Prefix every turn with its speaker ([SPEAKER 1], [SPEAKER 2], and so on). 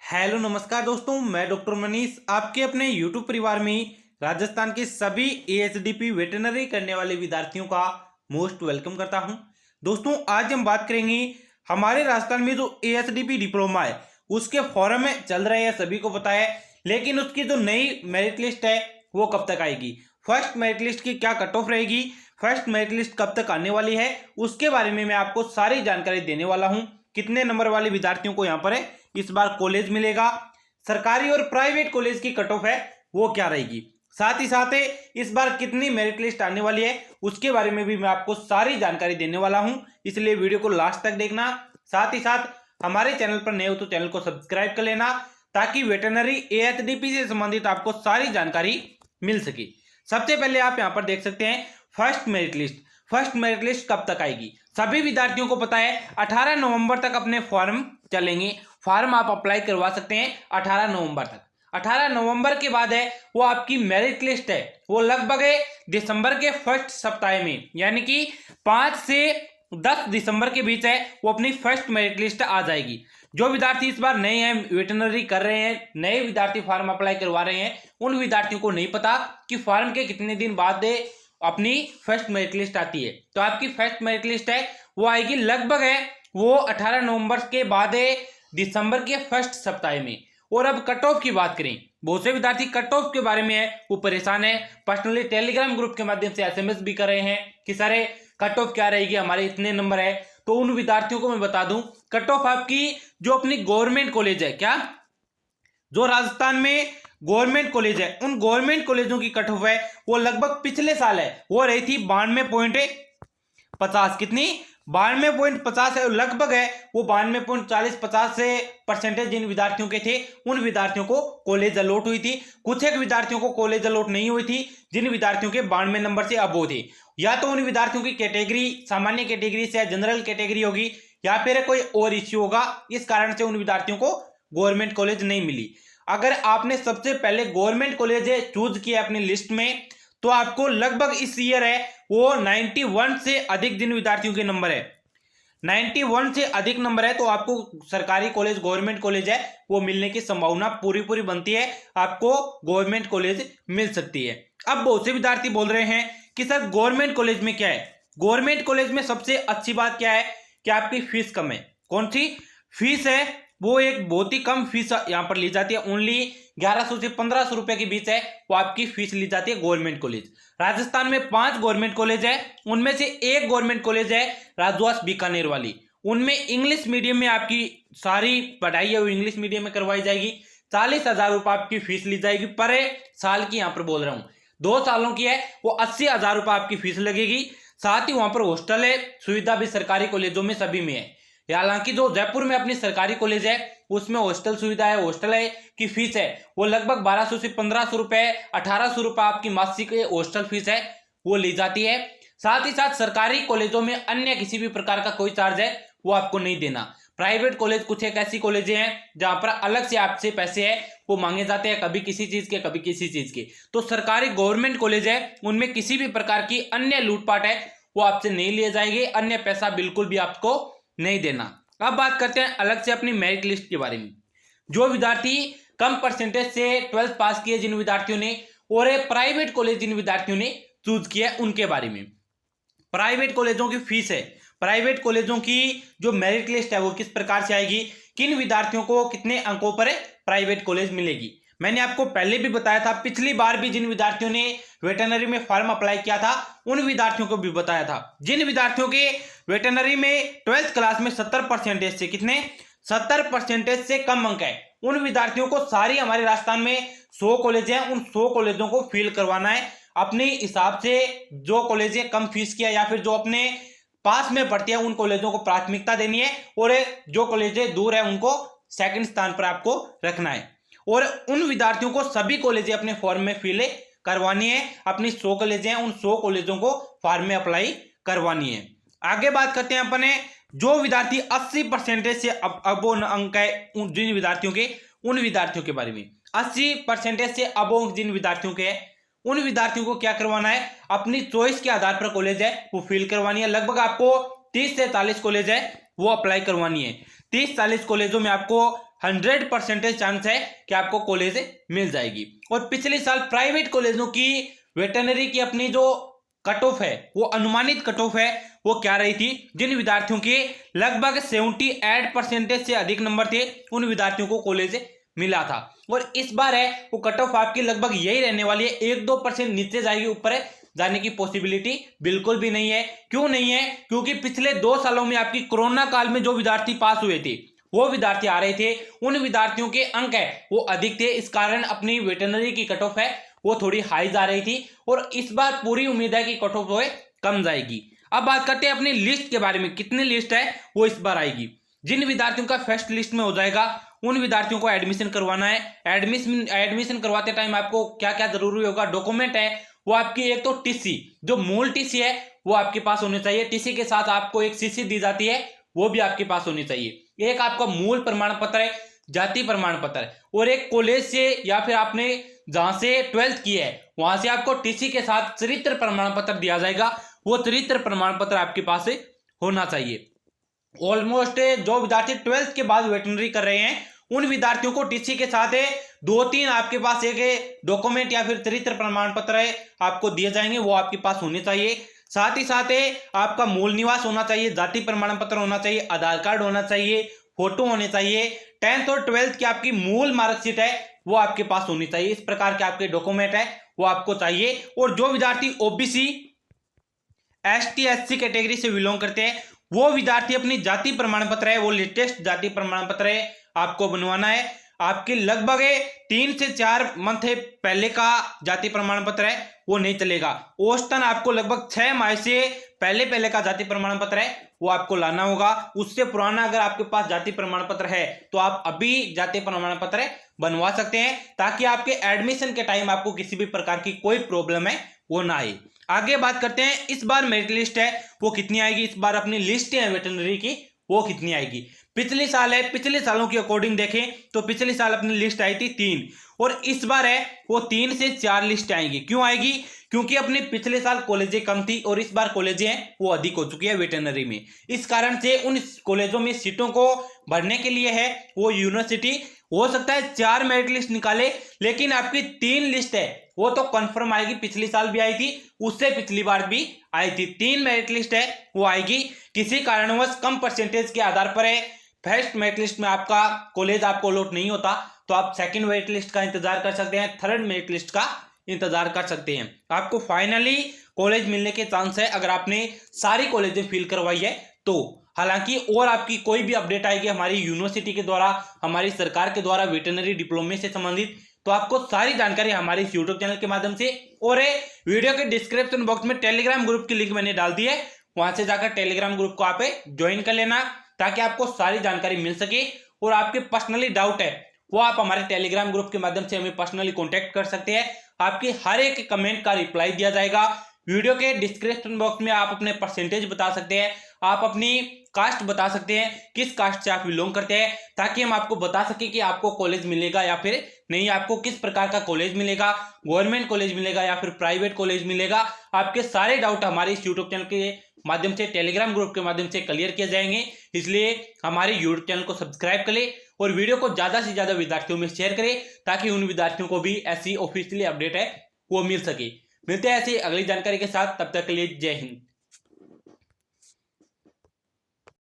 [SPEAKER 1] Hello नमस्कार दोस्तों, मैं डॉक्टर मनीष आपके अपने यूट्यूब परिवार में राजस्थान के सभी एएचडीपी वेटरनरी करने वाले विद्यार्थियों का मोस्ट वेलकम करता हूं। दोस्तों, आज हम बात करेंगे हमारे राजस्थान में जो एएचडीपी डिप्लोमा है उसके फॉर्म में चल रहे हैं, सभी को पता है। लेकिन उसकी जो नई मेरिट लिस्ट है वो कब तक आएगी, फर्स्ट मेरिट लिस्ट की क्या कट ऑफ रहेगी, फर्स्ट मेरिट लिस्ट कब तक आने वाली है, उसके बारे में मैं आपको सारी जानकारी देने वाला हूं। कितने नंबर वाले विद्यार्थियों को यहाँ पर है इस बार कॉलेज मिलेगा, सरकारी और प्राइवेट कॉलेज की कट ऑफ है वो क्या रहेगी, साथ ही साथ इस बार कितनी मेरिट लिस्ट आने वाली है उसके बारे में भी मैं आपको सारी जानकारी देने वाला हूं। इसलिए वीडियो को लास्ट तक देखना। साथ ही साथ हमारे चैनल पर नए हो तो चैनल को सब्सक्राइब कर लेना ताकि वेटरनरी एएचडीपी से संबंधित आपको सारी जानकारी मिल सके। सबसे पहले आप यहां पर देख सकते हैं first merit list. First merit list कब तक आएगी, सभी विद्यार्थियों को पता है 18 नवंबर तक अपने फॉर्म चलेंगे। फॉर्म आप अप्लाई करवा सकते हैं 18 नवंबर तक। 18 नवंबर के बाद है वो आपकी मेरिट लिस्ट है वो लगभग दिसंबर के फर्स्ट सप्ताह में, यानी कि 5 से 10 दिसंबर के बीच है वो अपनी फर्स्ट मेरिट लिस्ट आ जाएगी। जो विद्यार्थी इस बार नए हैं, वेटरनरी कर रहे हैं, नए विद्यार्थी फॉर्म अप्लाई करवा रहे हैं, उन विद्यार्थियों को नहीं पता कि फॉर्म के कितने दिन बाद अपनी फर्स्ट मेरिट लिस्ट आती है। तो आपकी फर्स्ट मेरिट लिस्ट है वो आएगी लगभग है वो 18 नवंबर के बाद दिसंबर के फर्स्ट सप्ताह में। और अब कट ऑफ की बात करें, बहुत से विद्यार्थी कट ऑफ के बारे में है वो परेशान है, पर्सनली टेलीग्राम ग्रुप के माध्यम से एसएमएस भी कर रहे हैं कि सर कट ऑफ क्या रहेगी, हमारे इतने नंबर है। तो उन विद्यार्थियों को मैं बता दूं, कट ऑफ आपकी जो अपनी गवर्नमेंट कॉलेज है, क्या जो राजस्थान में गवर्नमेंट कॉलेज है, उन गवर्नमेंट कॉलेजों की कट ऑफ है वो लगभग पिछले साल है वो रही थी 92.50। कितनी, 92.50 है, लगभग है वो 92.40-50 से परसेंटेज जिन विद्यार्थियों के थे उन विद्यार्थियों को कॉलेज अलॉट हुई थी। कुछ एक विद्यार्थियों को कॉलेज अलॉट नहीं हुई थी जिन विद्यार्थियों के 92 नंबर से अबोव थे। या तो उन विद्यार्थियों की कैटेगरी सामान्य कैटेगरी से जनरल कैटेगरी होगी या फिर कोई और इश्यू होगा, इस कारण से उन विद्यार्थियों को गवर्नमेंट कॉलेज नहीं मिली। अगर आपने सबसे पहले गवर्नमेंट कॉलेज चूज किया अपनी लिस्ट में तो आपको लगभग इस ईयर है वो 91 से अधिक जिन विद्यार्थियों के नंबर है, 91 से अधिक नंबर है, तो आपको सरकारी कॉलेज गवर्नमेंट कॉलेज है वो मिलने की संभावना पूरी बनती है, आपको गवर्नमेंट कॉलेज मिल सकती है। अब बहुत से विद्यार्थी बोल रहे हैं कि सर गवर्नमेंट कॉलेज में क्या है, गवर्नमेंट कॉलेज में सबसे अच्छी बात क्या है कि आपकी फीस कम है। कौन सी फीस है, वो एक बहुत ही कम फीस यहाँ पर ली जाती है, ओनली 1100 से 1500 रुपए के बीच है वो आपकी फीस ली जाती है गवर्नमेंट कॉलेज। राजस्थान में 5 गवर्नमेंट कॉलेज है, उनमें से एक गवर्नमेंट कॉलेज है राजवास बीकानेर वाली, उनमें इंग्लिश मीडियम में आपकी सारी पढ़ाई है वो इंग्लिश मीडियम में करवाई जाएगी। 40,000 रुपये आपकी फीस ली जाएगी पर साल की, यहाँ पर बोल रहा हूँ 2 सालों की है वो 80,000 रुपये आपकी फीस लगेगी। साथ ही वहां पर हॉस्टल है, सुविधा भी सरकारी कॉलेजों में सभी में है। हालांकि जो जयपुर में अपनी सरकारी कॉलेज है उसमें हॉस्टल सुविधा है, हॉस्टल है की फीस है वो लगभग 1200 से 1500 रुपए, 1800 रुपए आपकी मासिक हॉस्टल फीस है वो ली जाती है। साथ ही साथ सरकारी कॉलेजों में अन्य किसी भी प्रकार का कोई चार्ज है वो आपको नहीं देना। प्राइवेट कॉलेज कुछ एक ऐसी कॉलेजें हैं जहां पर अलग से आपसे पैसे है वो मांगे जाते हैं, कभी किसी चीज के कभी किसी चीज के। तो सरकारी गवर्नमेंट कॉलेज है उनमें किसी भी प्रकार की अन्य लूटपाट है वो आपसे नहीं लिए जाएंगे, अन्य पैसा बिल्कुल भी आपको नहीं देना। अब बात करते हैं अलग से अपनी मेरिट लिस्ट के बारे में। जो विद्यार्थी कम परसेंटेज से 12th पास किए जिन विद्यार्थियों ने, और प्राइवेट कॉलेज जिन विद्यार्थियों ने चूज किया उनके बारे में। प्राइवेट कॉलेजों की फीस है, प्राइवेट कॉलेजों की जो मेरिट लिस्ट है वो किस प्रकार से आएगी, किन विद्यार्थियों को कितने अंकों पर प्राइवेट कॉलेज मिलेगी। मैंने आपको पहले भी बताया था, पिछली बार भी जिन विद्यार्थियों ने वेटरनरी में फॉर्म अप्लाई किया था उन विद्यार्थियों को भी बताया था। जिन विद्यार्थियों के वेटरनरी में 12th क्लास में 70% से, कितने 70% से कम अंक है, उन विद्यार्थियों को सारी हमारे राजस्थान में 100 कॉलेज हैं, उन 100 कॉलेजों को फिल करवाना है अपने हिसाब से। जो कॉलेजें कम फीस किया या फिर जो अपने पास में पढ़ती है उन कॉलेजों को प्राथमिकता देनी है, और जो कॉलेजें दूर है उनको सेकंड स्थान पर आपको रखना है। और उन विद्यार्थियों को सभी कॉलेजें अपने फॉर्म में फिल करवानी है, अपनी 100 कॉलेजें हैं उन 100 कॉलेजों को फॉर्म में अप्लाई करवानी है। आगे बात करते हैं अपने जो विद्यार्थी 80% से अबोव अंक है जिन विद्यार्थियों के, उन विद्यार्थियों के बारे में। 80% से अबोव जिन विद्यार्थियों के हैं उन विद्यार्थियों को क्या करवाना है, अपनी चॉइस के आधार पर कॉलेज है वो फिल करवानी है। लगभग आपको 30 से 40 कॉलेज है वो अप्लाई करवानी है। 30-40 कॉलेजों में आपको 100% चांस है कि आपको कॉलेज मिल जाएगी। और पिछले साल प्राइवेट कॉलेजों की वेटरनरी की अपनी जो कट ऑफ है, वो अनुमानित कट ऑफ है, वो क्या रही थी? जिन विद्यार्थियों के लगभग 78% से अधिक नंबर थे, उन विद्यार्थियों को कॉलेज मिला था। और इस बार है वो कट ऑफ आपकी लगभग यही रहने वाली है, 1-2% नीचे जाएगी, ऊपर जाने की पॉसिबिलिटी बिल्कुल भी नहीं है। क्यों नहीं है? क्योंकि पिछले 2 सालों में आपकी कोरोना काल में जो विद्यार्थी पास हुए थे, वो विद्यार्थी आ रहे थे, उन विद्यार्थियों के अंक है वो अधिक थे। इस कारण अपनी वेटरनरी की कट ऑफ है वो थोड़ी हाई जा रही थी, और इस बार पूरी उम्मीद है कि कट ऑफ वो कम जाएगी। अब बात करते हैं अपनी लिस्ट के बारे में, कितनी लिस्ट है वो इस बार आएगी। जिन विद्यार्थियों का फर्स्ट लिस्ट में हो जाएगा, उन विद्यार्थियों को एडमिशन करवाना है। एडमिशन करवाते टाइम आपको क्या क्या जरूरी होगा? डॉक्यूमेंट है वो आपकी, एक तो टीसी, जो मूल टीसी है वो आपके पास होनी चाहिए। टीसी के साथ आपको एक सीसी दी जाती है, वो भी आपके पास होनी चाहिए। एक आपका मूल प्रमाण पत्र है, जाति प्रमाण पत्र है, और एक कॉलेज से या फिर आपने जहां से 12th की है वहां से आपको टीसी के साथ चरित्र प्रमाण पत्र दिया जाएगा। वो चरित्र प्रमाण पत्र आपके पास होना चाहिए। ऑलमोस्ट जो विद्यार्थी 12th के बाद वेटरनरी कर रहे हैं, उन विद्यार्थियों को टीसी के साथ 2-3 आपके पास एक डॉक्यूमेंट या फिर चरित्र प्रमाण पत्र आपको दिए जाएंगे, वो आपके पास होने चाहिए। साथ ही साथ आपका मूल निवास होना चाहिए, जाति प्रमाण पत्र होना चाहिए, आधार कार्ड होना चाहिए, फोटो होने चाहिए, 10th और 12th की आपकी मूल मार्कशीट है वो आपके पास होनी चाहिए। इस प्रकार के आपके डॉक्यूमेंट है वो आपको चाहिए। और जो विद्यार्थी ओबीसी, एसटी, एससी कैटेगरी से बिलोंग करते हैं, वो विद्यार्थी अपनी जाति प्रमाण पत्र है, वो लेटेस्ट जाति प्रमाण पत्र है आपको बनवाना है। आपके लगभग 3 से 4 मंथ पहले का जाति प्रमाण पत्र है वो नहीं चलेगा। औसतन आपको लगभग 6 माह से पहले का जाति प्रमाण पत्र है वो आपको लाना होगा। उससे पुराना अगर आपके पास जाति प्रमाण पत्र है तो आप अभी जाति प्रमाण पत्र बनवा सकते हैं, ताकि आपके एडमिशन के टाइम आपको किसी भी प्रकार की कोई प्रॉब्लम है वो ना आए। आगे बात करते हैं, इस बार मेरिट लिस्ट है वो कितनी आएगी? इस बार अपनी लिस्ट है वेटरनरी की वो कितनी आएगी? पिछले साल है, पिछले सालों की अकॉर्डिंग देखें तो पिछले साल अपनी लिस्ट आई थी 3, और इस बार है वो 3 से 4 लिस्ट आएंगी। क्यों आएगी? क्योंकि अपने पिछले साल कॉलेजें कम थी और इस बार कॉलेजें हैं वो अधिक हो चुकी है वेटरनरी में। इस कारण से उन कॉलेजों में सीटों को भरने के लिए है वो यूनिवर्सिटी हो सकता है 4 मेरिट लिस्ट निकाले, लेकिन आपकी 3 लिस्ट है वो तो कंफर्म आएगी। पिछले साल भी आई थी, उससे पिछली बार भी आई थी। 3 मेरिट लिस्ट है वो आएगी। किसी कारणवश कम परसेंटेज के आधार पर है फर्स्ट मेरिट लिस्ट में आपका कॉलेज आपको अलॉट नहीं होता, तो आप सेकंड मेरिट लिस्ट का इंतजार कर सकते हैं, थर्ड मेरिट लिस्ट का इंतजार कर सकते हैं। आपको फाइनली कॉलेज मिलने के चांस है अगर आपने सारी कॉलेजें फिल करवाई है तो। हालांकि और आपकी कोई भी अपडेट आएगी हमारी यूनिवर्सिटी के द्वारा, हमारी सरकार के द्वारा वेटरनरी डिप्लोमे से संबंधित, तो आपको सारी जानकारी हमारे इस यूट्यूब चैनल के माध्यम से, और वीडियो के डिस्क्रिप्शन बॉक्स में टेलीग्राम ग्रुप की लिंक मैंने डाल दी है, वहां से जाकर टेलीग्राम ग्रुप को आप ज्वाइन कर लेना, ताकि आपको सारी जानकारी मिल सके। और आपके पर्सनली डाउट है वो आप हमारे टेलीग्राम ग्रुप के माध्यम से हमें पर्सनली कॉन्टेक्ट कर सकते हैं। आपकी हर एक कमेंट का रिप्लाई दिया जाएगा। वीडियो के डिस्क्रिप्शन बॉक्स में आप अपने परसेंटेज बता सकते हैं, आप अपनी कास्ट बता सकते हैं, किस कास्ट से आप बिलोंग करते हैं, ताकि हम आपको बता सके कि आपको कॉलेज मिलेगा या फिर नहीं, आपको किस प्रकार का कॉलेज मिलेगा, गवर्नमेंट कॉलेज मिलेगा या फिर प्राइवेट कॉलेज मिलेगा। आपके सारे डाउट हमारे इस यूट्यूब चैनल के माध्यम से, टेलीग्राम ग्रुप के माध्यम से क्लियर किए जाएंगे। इसलिए हमारे यूट्यूब चैनल को सब्सक्राइब करें और वीडियो को ज्यादा से ज्यादा विद्यार्थियों में शेयर करें, ताकि उन विद्यार्थियों को भी ऐसी ऑफिशियली अपडेट है वो मिल सके। मिलते हैं ऐसी अगली जानकारी के साथ, तब तक के लिए जय हिंद।